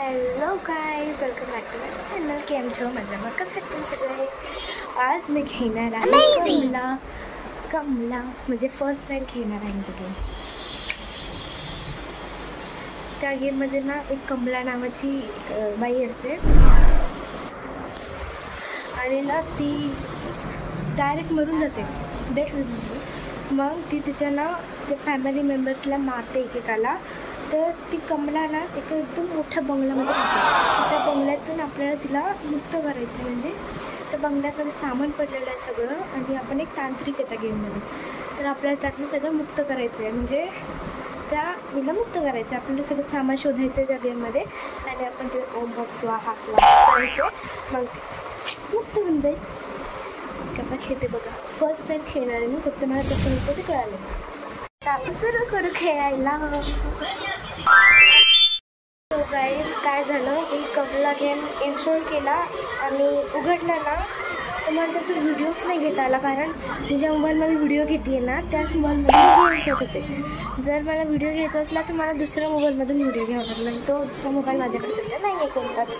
Hello guys, welcome back to my channel. केम छो मजामा कसं तुम्ही सगळे. आज मी खेळणार आहे कमला म्हणजे फर्स्ट टाइम खेळणार आहे तो गेम. त्या गेममध्ये ना एक कमला नावाची बाई असते आणि ना ती डायरेक्ट मरून जाते, डेथ होते तिची. मग ती तिच्या ना ते फॅमिली मेंबर्सला मारते एकेकाला. तर ती कमला ना एकदम मोठ्या बंगल्यामध्ये राहते. त्या बंगल्यातून आपल्याला तिला मुक्त करायचं, म्हणजे त्या बंगल्याकडे सामान पडलेलं आहे सगळं आणि आपण एक तांत्रिक आहे त्या गेममध्ये. तर आपल्याला त्यातलं सगळं मुक्त करायचं आहे, म्हणजे त्या हिला मुक्त करायचं. आपल्याला सगळं सामान शोधायचं आहे त्या गेममध्ये आणि आपण ते ओम भट स्वाहा स्वाहा करायचं. मग मुक्त होऊन जाईल. कसा खेळते बघा, फर्स्ट टाइम खेळणार आहे मी, फक्त मला कसं होतं ते कळालं. आता सुरू करू खेळायला. तो गाईज काय झालं, मी कमला गेम इन्स्टॉल केला आणि उघडला ना तर मला त्याचा व्हिडिओच नाही घेता आला, कारण मी ज्या मोबाईलमध्ये व्हिडिओ घेते ना त्याच मोबाईलमध्ये गेम खेळत होते. जर मला व्हिडिओ घ्यायचा असला तर मला दुसऱ्या मोबाईलमधून व्हिडिओ घ्यावा लागला. तो दुसरा मोबाईल माझ्याकडे सध्या नाही आहे कोणताच,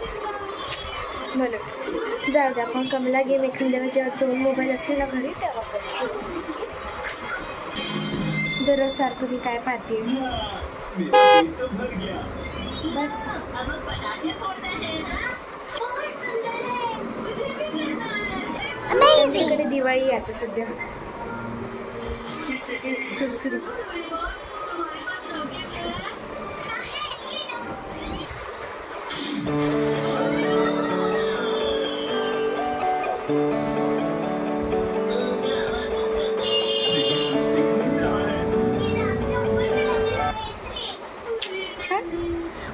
म्हणून जाऊ द्या. आपण कमला गेम एखाद्या जेव्हा 2 मोबाईल असले ना घरी तेव्हा आपण खेळू. दररोज सारखं मी काय पाहते बस. आमच्याकडे दिवाळी आहे आता सध्या सुरसुरी.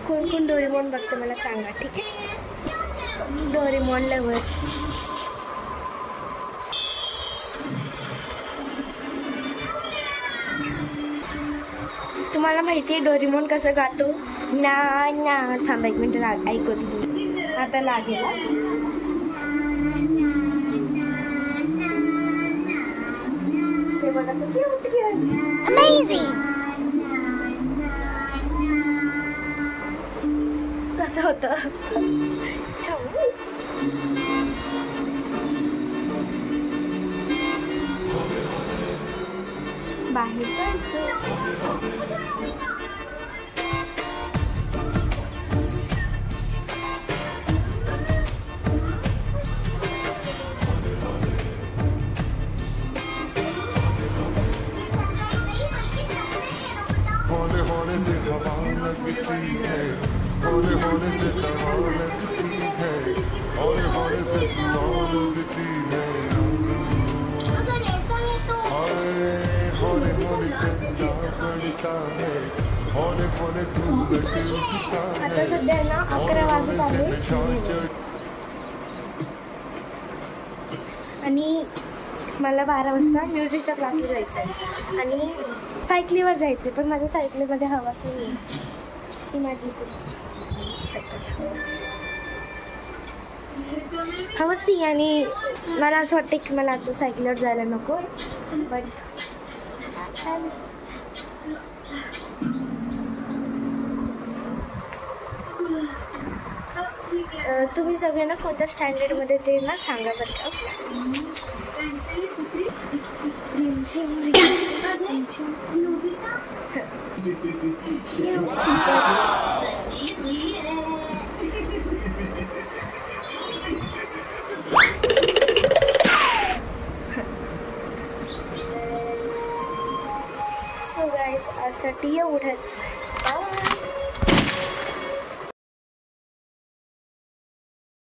कोण कोण डोरेमॉन बघतं मला सांगा, ठीक आहे. Doraemon lover. तुम्हाला माहिती आहे डोरेमॉन कसं गातो ना ना. थांबा एक मिनिट ऐकवते. आता लागेल. ते बघा तो क्यूट क्यूट अमेझिंग कसं होतं. बाहेर जायचं. होने होने से हवा लगती है, होने होने से दवा लगती है, होने होने से दुआ लगती है. होने होने चंदा बढ़ता है, होने होने घूंघट उठता है. आता सध्या ना 11 वाजत आहे आणि मला 12 वाजता म्युझिकच्या क्लासला जायचं आहे आणि सायकलीवर जायचं. पण माझ्या सायकलीमध्ये हवाच नाही आहे. ही माझी हवंच नाही आणि मला असं वाटतं की मला आता सायकलीवर जायला नको आहे. बट तुम्ही सगळे ना कोणत्या स्टँडर्डमध्ये ते ना सांगा बरं का. सो गाईज आजसाठी एवढंच.